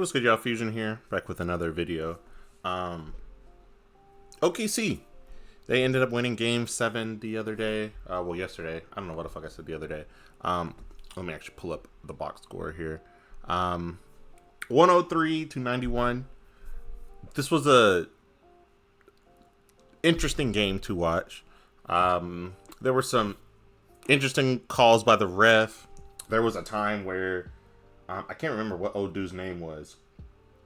What's good, y'all? Fuzion here, back with another video. OKC, they ended up winning Game 7 the other day. Well, yesterday. I don't know what the fuck I said the other day. Let me actually pull up the box score here. 103-91. This was a interesting game to watch. There were some interesting calls by the ref. There was a time where I can't remember what old dude's name was,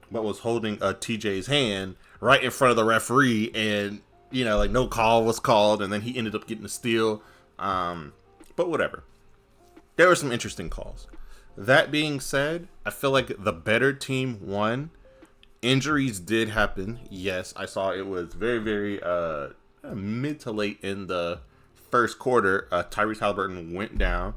but was holding TJ's hand right in front of the referee, and like no call was called, and then he ended up getting a steal. But whatever. There were some interesting calls. That being said, I feel like the better team won. Injuries did happen. Yes, I saw it was very, very mid to late in the first quarter. Tyrese Halliburton went down.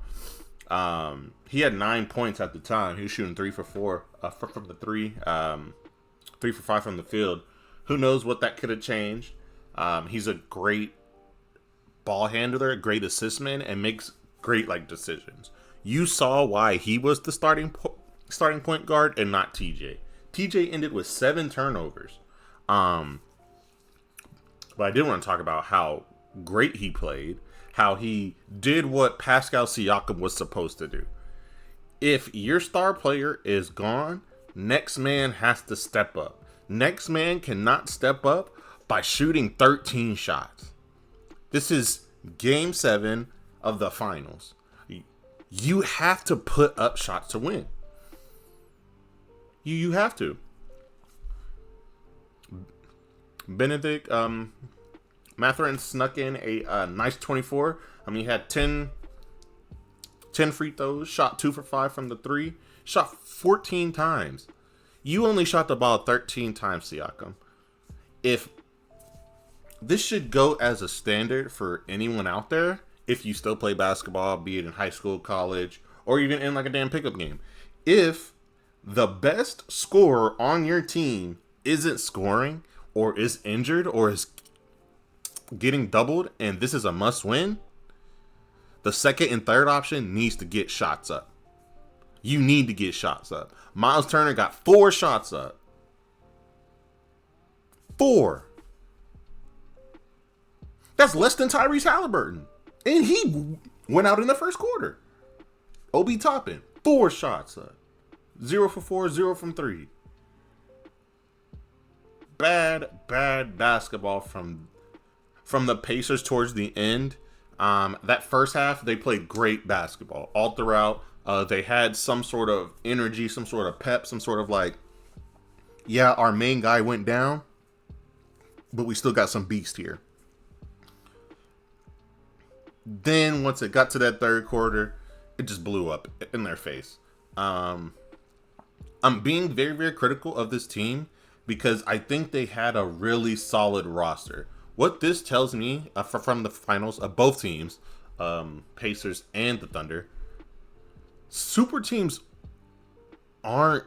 He had 9 points at the time. He was shooting 3 for 4 from the 3 for 5 from the field. Who knows what that could have changed? He's a great ball handler, a great assist man, and makes great decisions. You saw why he was the starting point guard and not TJ. TJ ended with 7 turnovers. But I did want to talk about how great he played, how he did what Pascal Siakam was supposed to do. If your star player is gone, next man has to step up. Next man cannot step up by shooting 13 shots. This is Game 7 of the finals. You have to put up shots to win. You have to. Benedict Mathurin snuck in a nice 24. He had 10 free throws, shot 2 for 5 from the 3, shot 14 times. You only shot the ball 13 times, Siakam. If this should go as a standard for anyone out there, if you still play basketball, be it in high school, college, or even in a damn pickup game. If the best scorer on your team isn't scoring, or is injured, or is getting doubled, and this is a must win, the second and third option needs to get shots up. You need to get shots up. Miles Turner got 4 shots up. 4. That's less than Tyrese Halliburton. And he went out in the first quarter. Obi Toppin, 4 shots up. 0 for 4, 0 from 3. Bad basketball from the Pacers towards the end. That first half, they played great basketball all throughout. They had some sort of energy, some sort of pep, some sort of our main guy went down, but we still got some beast here. Then once it got to that third quarter, it just blew up in their face. I'm being very, very critical of this team because I think they had a really solid roster. What this tells me from the finals of both teams, Pacers and the Thunder, super teams aren't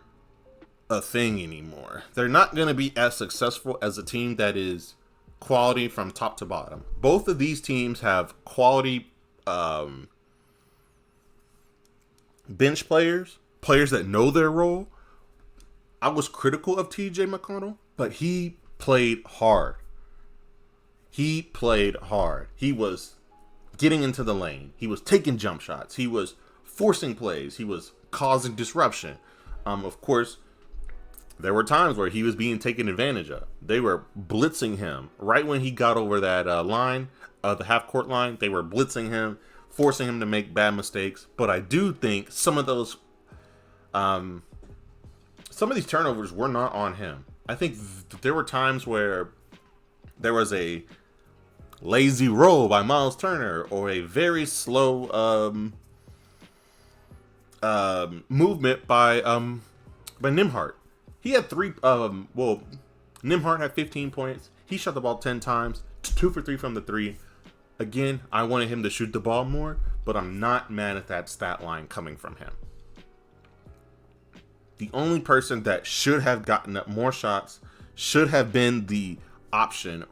a thing anymore. They're not going to be as successful as a team that is quality from top to bottom. Both of these teams have quality bench players that know their role. I was critical of TJ McConnell, but he played hard. He was getting into the lane. He was taking jump shots. He was forcing plays. He was causing disruption. Of course, there were times where he was being taken advantage of. They were blitzing him right when he got over that line, the half-court line. They were blitzing him, forcing him to make bad mistakes. But I do think some of these turnovers were not on him. I think there were times where there was a lazy roll by Miles Turner or a very slow movement by Nembhard. He had 3. Nembhard had 15 points. He shot the ball 10 times, 2 for 3 from the 3. Again, I wanted him to shoot the ball more, but I'm not mad at that stat line coming from him. The only person that should have gotten up more shots should have been the option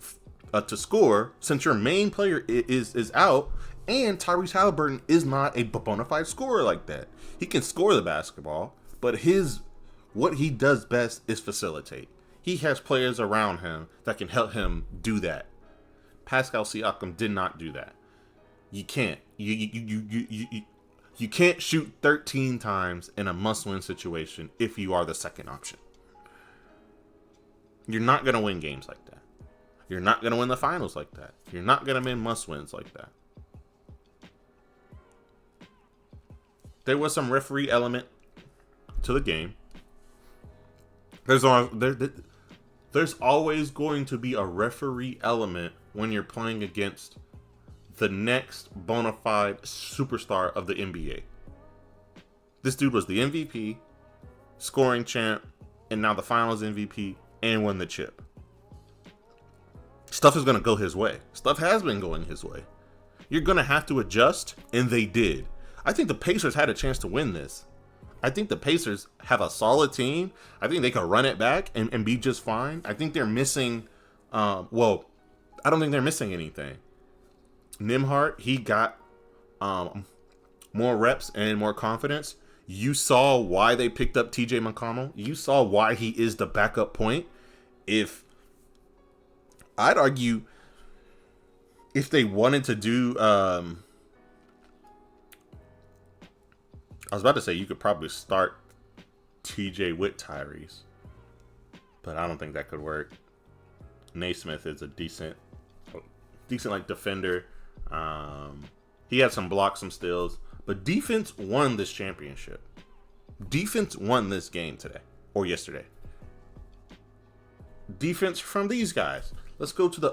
to score, since your main player is out, and Tyrese Halliburton is not a bona fide scorer like that. He can score the basketball, but his What he does best is facilitate. He has players around him that can help him do that. Pascal Siakam did not do that. You can't. You can't shoot 13 times in a must-win situation if you are the second option. You're not going to win games like that. You're not going to win the finals like that. You're not going to win must-wins like that. There was some referee element to the game. There's always going to be a referee element when you're playing against the next bona fide superstar of the NBA. This dude was the MVP, scoring champ, and now the finals MVP, and won the chip. Stuff is going to go his way. Stuff has been going his way. You're going to have to adjust, and they did. I think the Pacers had a chance to win this. I think the Pacers have a solid team. I think they can run it back and be just fine. I think they're missing, I don't think they're missing anything. Nembhard, he got more reps and more confidence. You saw why they picked up TJ McConnell. You saw why he is the backup point. I'd argue if they wanted to do, I was about to say you could probably start TJ with Tyrese, but I don't think that could work. Naismith is a decent like defender. He had some blocks, some steals, but defense won this championship. Defense won this game today or yesterday. Defense from these guys. Let's go to the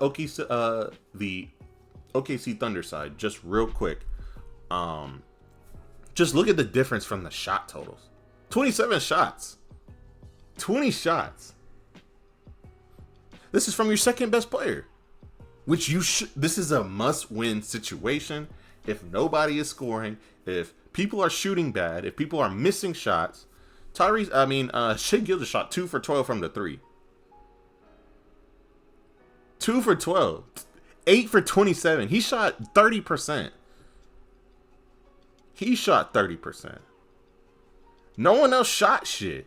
OKC Thunder side just real quick. Just look at the difference from the shot totals. 27 shots. 20 shots. This is from your second best player. Which this is a must-win situation. If nobody is scoring, if people are shooting bad, if people are missing shots. Shai Gilgeous shot 2 for 12 from the 3. 2 for 12. 8 for 27. He shot 30%. He shot 30%. No one else shot shit.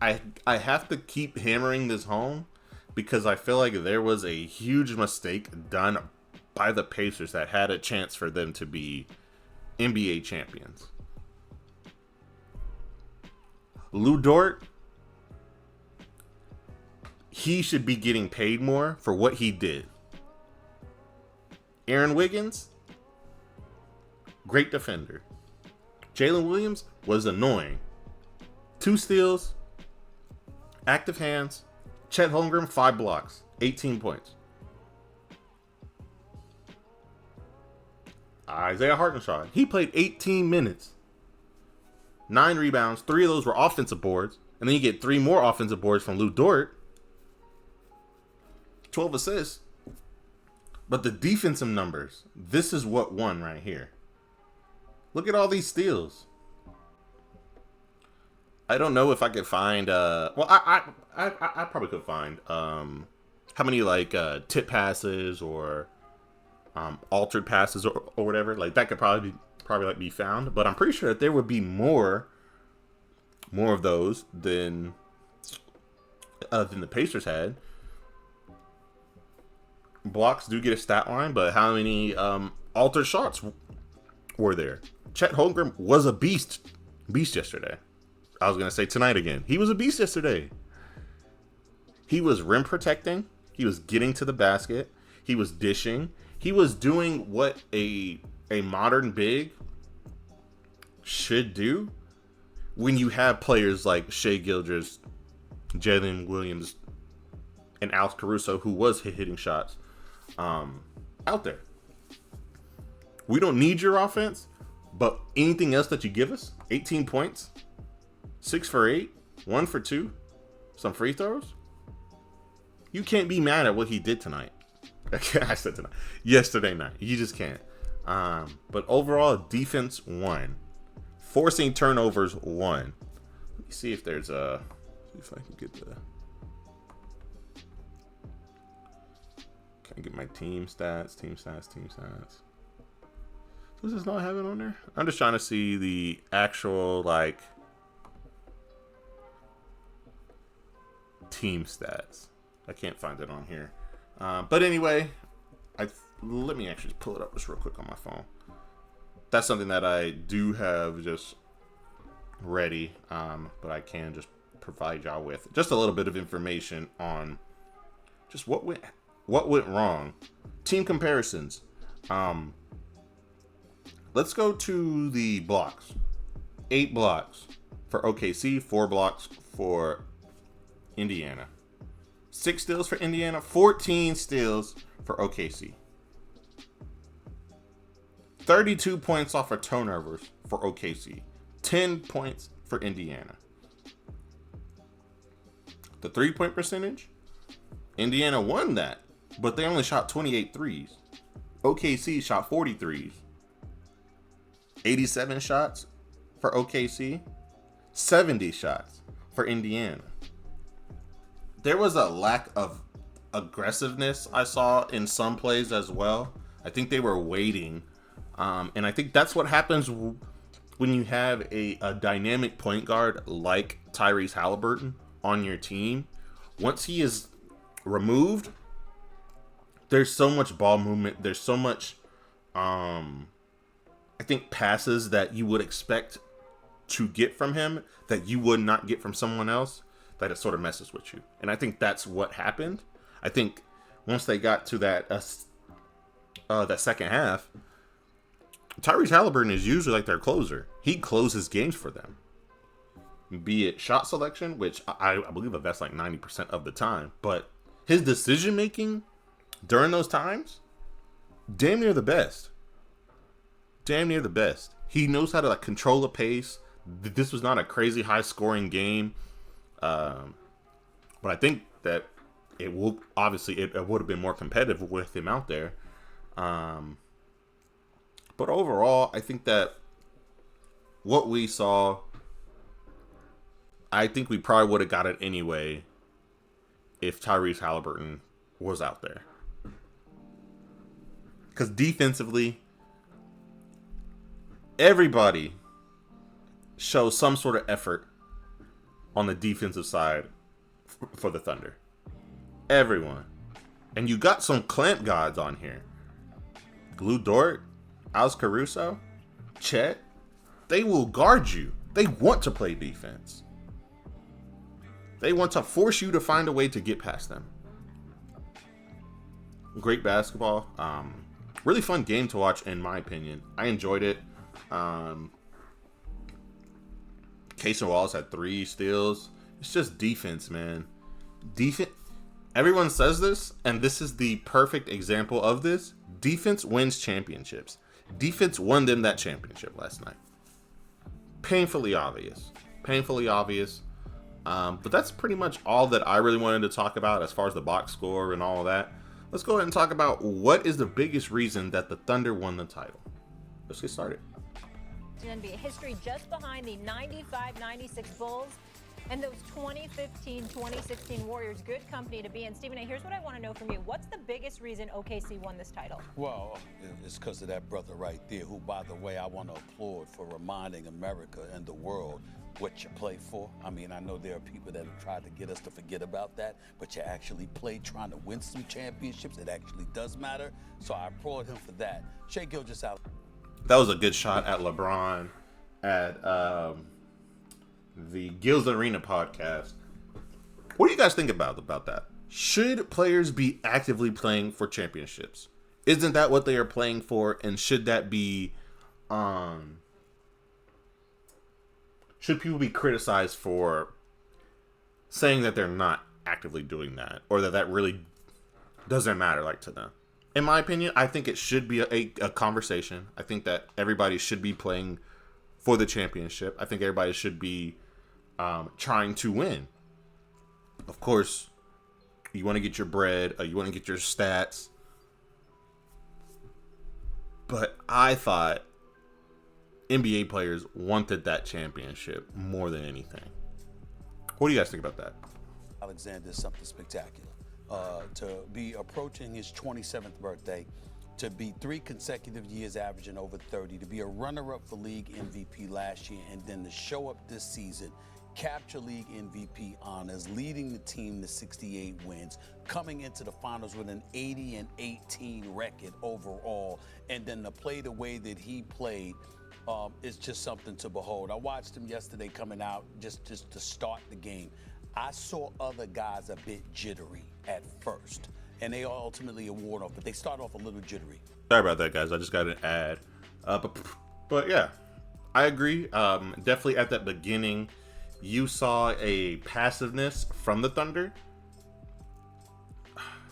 I have to keep hammering this home because I feel like there was a huge mistake done by the Pacers that had a chance for them to be NBA champions. Lu Dort, he should be getting paid more for what he did. Aaron Wiggins, great defender. Jalen Williams was annoying. 2 steals, active hands. Chet Holmgren, 5 blocks, 18 points. Isaiah Hartenstein, he played 18 minutes. 9 rebounds, 3 of those were offensive boards. And then you get 3 more offensive boards from Lu Dort. 12 assists. But the defensive numbers, this is what won right here. Look at all these steals. I don't know if I could find I probably could find how many tip passes or altered passes or whatever. Like that could probably be found, but I'm pretty sure that there would be more of those than the Pacers had. Blocks do get a stat line, but how many altered shots were there? Chet Holmgren was a beast yesterday. I was going to say tonight again. He was a beast yesterday. He was rim protecting. He was getting to the basket. He was dishing. He was doing what a modern big should do when you have players like Shai Gilgeous, Jalen Williams, and Alex Caruso, who was hitting shots out there. We don't need your offense, but anything else that you give us, 18 points, 6 for 8, 1 for 2, some free throws, you can't be mad at what he did tonight. I said tonight. Yesterday night. You just can't. But overall, defense won. Forcing turnovers won. Let me see if there's a... See if I can get the... Can I get my team stats? Was this not have it on there? I'm just trying to see the actual like team stats. I can't find it on here. But anyway, let me actually pull it up just real quick on my phone. That's something that I do have just ready, but I can just provide y'all with just a little bit of information on just what went wrong. Team comparisons. Let's go to the blocks. 8 blocks for OKC, 4 blocks for Indiana. 6 steals for Indiana, 14 steals for OKC. 32 points off of turnovers for OKC. 10 points for Indiana. The 3-point percentage, Indiana won that, but they only shot 28 threes. OKC shot 40 threes. 87 shots for OKC. 70 shots for Indiana. There was a lack of aggressiveness I saw in some plays as well. I think they were waiting. And I think that's what happens when you have a dynamic point guard like Tyrese Halliburton on your team. Once he is removed, there's so much ball movement. There's so much, I think, passes that you would expect to get from him that you would not get from someone else, that it sort of messes with you. And I think that's what happened. I think once they got to that second half, Tyrese Halliburton is usually like their closer. He closes games for them. Be it shot selection, which I believe that's like 90% of the time. But his decision making during those times, damn near the best. Damn near the best. He knows how to like control the pace. This was not a crazy high scoring game. But I think that it will, obviously it would have been more competitive with him out there. But overall, I think that what we saw, I think we probably would have got it anyway if Tyrese Halliburton was out there. Because defensively, everybody shows some sort of effort on the defensive side for the Thunder. Everyone. And you got some clamp gods on here. Lou Dort, Alex Caruso, Chet, they will guard you. They want to play defense. They want to force you to find a way to get past them. Great basketball. Really fun game to watch, in my opinion. I enjoyed it. Casey Wallace had 3 steals. It's just defense, man. Defense. Everyone says this, and this is the perfect example of this. Defense wins championships. Defense won them that championship last night. Painfully obvious. Painfully obvious. But that's pretty much all that I really wanted to talk about as far as the box score and all of that. Let's go ahead and talk about what is the biggest reason that the Thunder won the title. Let's get started. NBA history, just behind the 95-96 Bulls and those 2015-2016 Warriors. Good company to be in. Stephen A., here's what I want to know from you. What's the biggest reason OKC won this title? Well, it's because of that brother right there, who, by the way, I want to applaud for reminding America and the world what you play for. I mean, I know there are people that have tried to get us to forget about that, but you actually play trying to win some championships. It actually does matter. So I applaud him for that. Shai Gilgeous-Alexander. That was a good shot at LeBron at the Gills Arena podcast. What do you guys think about that? Should players be actively playing for championships? Isn't that what they are playing for? And should that be should people be criticized for saying that they're not actively doing that, or that really doesn't matter like to them? In my opinion, I think it should be a conversation. I think that everybody should be playing for the championship. I think everybody should be trying to win. Of course, you want to get your bread, you want to get your stats. But I thought NBA players wanted that championship more than anything. What do you guys think about that? Alexander is something spectacular. To be approaching his 27th birthday, to be 3 consecutive years averaging over 30, to be a runner-up for league MVP last year, and then to show up this season, capture league MVP honors, leading the team to 68 wins, coming into the finals with an 80-18 record overall, and then to play the way that he played is just something to behold. I watched him yesterday coming out just to start the game. I saw other guys a bit jittery at first, and they ultimately award off, but they start off a little jittery. Sorry about that, guys. I just got an ad. But yeah, I agree. Definitely at that beginning, you saw a passiveness from the Thunder.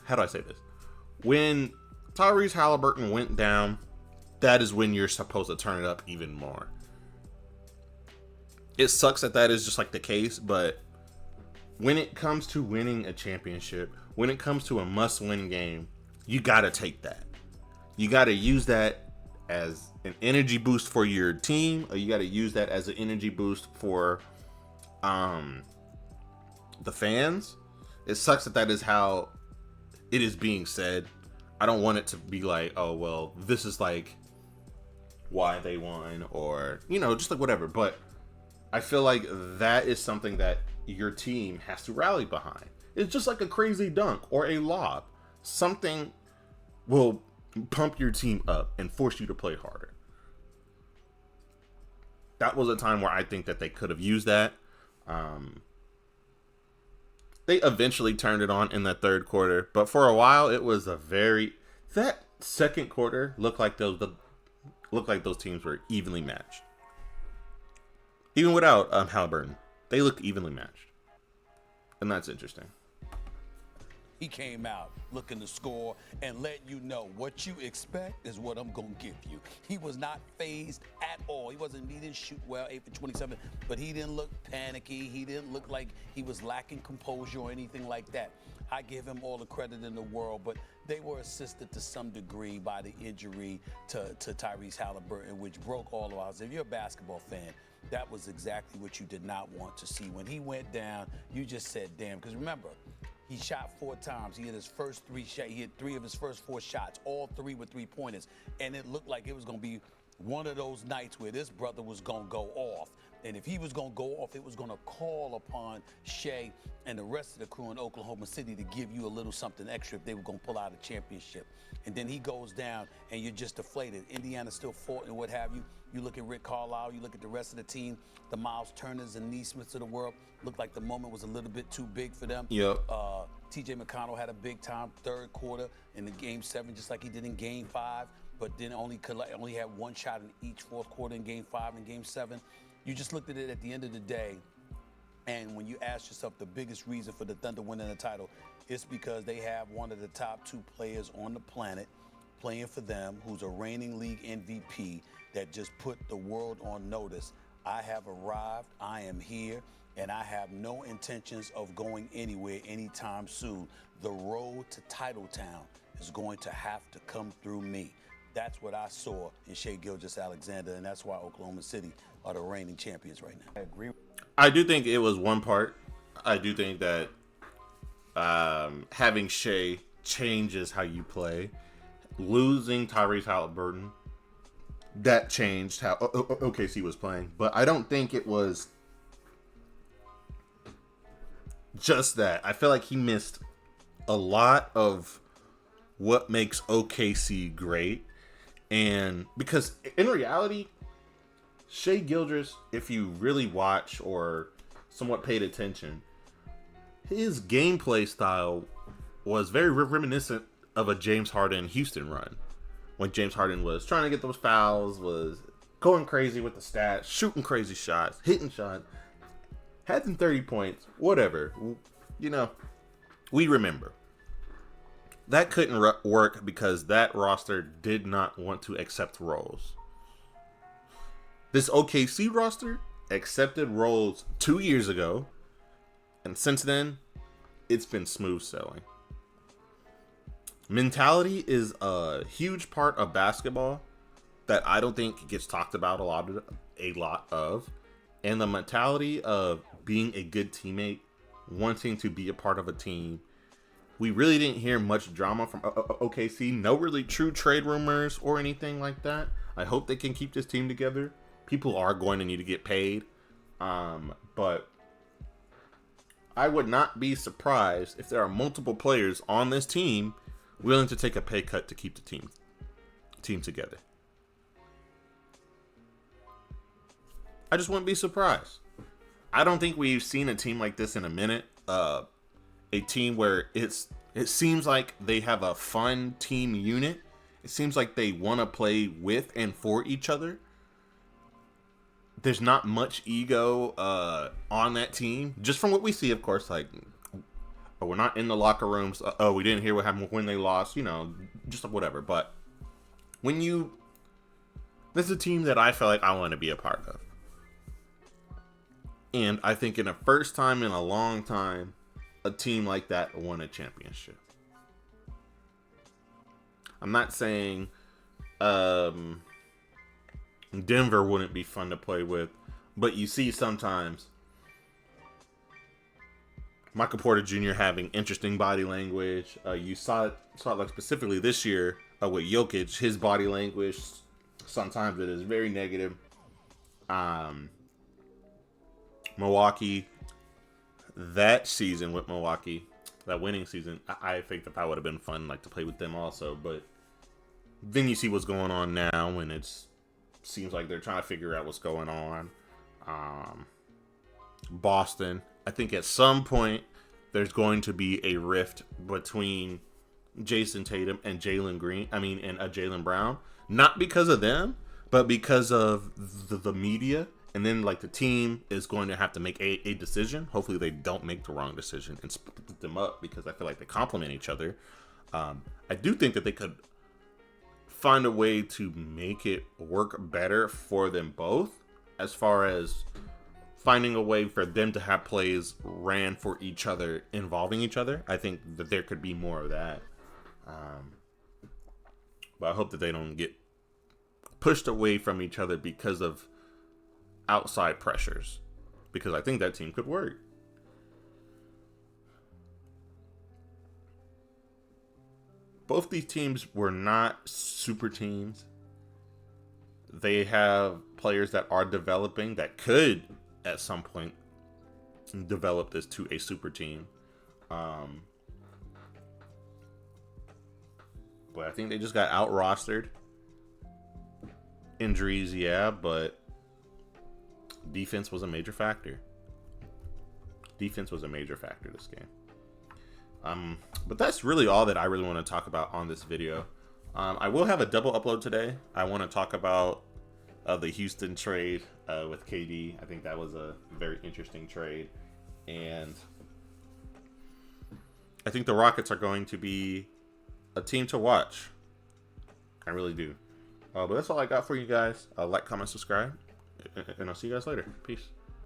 How do I say this? When Tyrese Halliburton went down, that is when you're supposed to turn it up even more. It sucks that is just like the case, but when it comes to winning a championship, when it comes to a must-win game, you gotta take that. You gotta use that as an energy boost for your team, or you gotta use that as an energy boost for the fans. It sucks that is how it is being said. I don't want it to be like, oh well, this is like why they won, or just like whatever. But I feel like that is something that your team has to rally behind. It's just like a crazy dunk or a lob. Something will pump your team up and force you to play harder. That was a time where I think that they could have used that. They eventually turned it on in the third quarter, but for a while it was that second quarter looked like those teams were evenly matched. Even without Halliburton, they looked evenly matched, and that's interesting. He came out looking to score and let you know what you expect is what I'm going to give you. He was not phased at all. He didn't shoot well, 8 for 27, but he didn't look panicky. He didn't look like he was lacking composure or anything like that. I give him all the credit in the world, but they were assisted to some degree by the injury to Tyrese Halliburton, which broke all of us. If you're a basketball fan, that was exactly what you did not want to see. When he went down, you just said, damn, because remember, he shot 4 times. He hit his first 3 shots. He hit 3 of his first 4 shots. All 3 were 3-pointers. And it looked like it was going to be one of those nights where this brother was going to go off. And if he was going to go off, it was going to call upon Shea and the rest of the crew in Oklahoma City to give you a little something extra if they were going to pull out a championship. And then he goes down, and you're just deflated. Indiana still fought and what have you. You look at Rick Carlisle, you look at the rest of the team, the Miles Turners and Neesmiths of the world, looked like the moment was a little bit too big for them. Yep. TJ McConnell had a big time third quarter in the Game 7, just like he did in Game 5, but then only had 1 shot in each fourth quarter in Game 5 and Game 7. You just looked at it at the end of the day, and when you ask yourself the biggest reason for the Thunder winning the title, it's because they have one of the top 2 players on the planet playing for them, who's a reigning league MVP, that just put the world on notice. I have arrived, I am here, and I have no intentions of going anywhere anytime soon. The road to Titletown is going to have to come through me. That's what I saw in Shai Gilgeous-Alexander, and that's why Oklahoma City are the reigning champions right now. I agree. I do think it was one part. I do think that having Shai changes how you play. Losing Tyrese Halliburton, that changed how OKC was playing. But I don't think it was just that. I feel like he missed a lot of what makes OKC great. And because in reality, Shai Gilgeous, if you really watch or somewhat paid attention, his gameplay style was very reminiscent of a James Harden Houston run. When James Harden was trying to get those fouls, was going crazy with the stats, shooting crazy shots, hitting shots, had them 30 points, whatever. We remember. That couldn't work because that roster did not want to accept roles. This OKC roster accepted roles 2 years ago, and since then, it's been smooth sailing. Mentality is a huge part of basketball that I don't think gets talked about a lot of. And the mentality of being a good teammate, wanting to be a part of a team, We really didn't hear much drama from OKC. No really true trade rumors or anything like that. I hope they can keep this team together. People are going to need to get paid. But I would not be surprised if there are multiple players on this team willing to take a pay cut to keep the team together. I just wouldn't be surprised. I don't think we've seen a team like this in a minute. A team where it seems like they have a fun team unit. It seems like they want to play with and for each other. There's not much ego on that team. Just from what we see, of course, like, oh, we're not in the locker rooms. Oh, we didn't hear what happened when they lost. You know, just whatever. But this is a team that I feel like I want to be a part of. And I think in the first time in a long time, a team like that won a championship. I'm not saying Denver wouldn't be fun to play with, but you see sometimes Michael Porter Jr. having interesting body language. You saw it like specifically this year with Jokic. His body language, sometimes it is very negative. Milwaukee, that season with Milwaukee, that winning season, I think that would have been fun, like, to play with them also. But then you see what's going on now, and it seems like they're trying to figure out what's going on. Boston, I think at some point there's going to be a rift between Jason Tatum and Jalen Brown. Not because of them, but because of the media. And then, like, the team is going to have to make a decision. Hopefully they don't make the wrong decision and split them up, because I feel like they complement each other. I do think that they could find a way to make it work better for them both, as far as finding a way for them to have plays ran for each other, involving each other. I think that there could be more of that. But I hope that they don't get pushed away from each other because of outside pressures, because I think that team could work. Both these teams were not super teams. They have players that are developing that could at some point develop this to a super team. But I think they just got out rostered. Injuries, yeah, but defense was a major factor. Defense was a major factor this game. But that's really all that I really want to talk about on this video. I will have a double upload today. I want to talk about the Houston trade with KD. I think that was a very interesting trade. And I think the Rockets are going to be a team to watch. I really do. But that's all I got for you guys. Like, comment, subscribe. And I'll see you guys later. Peace.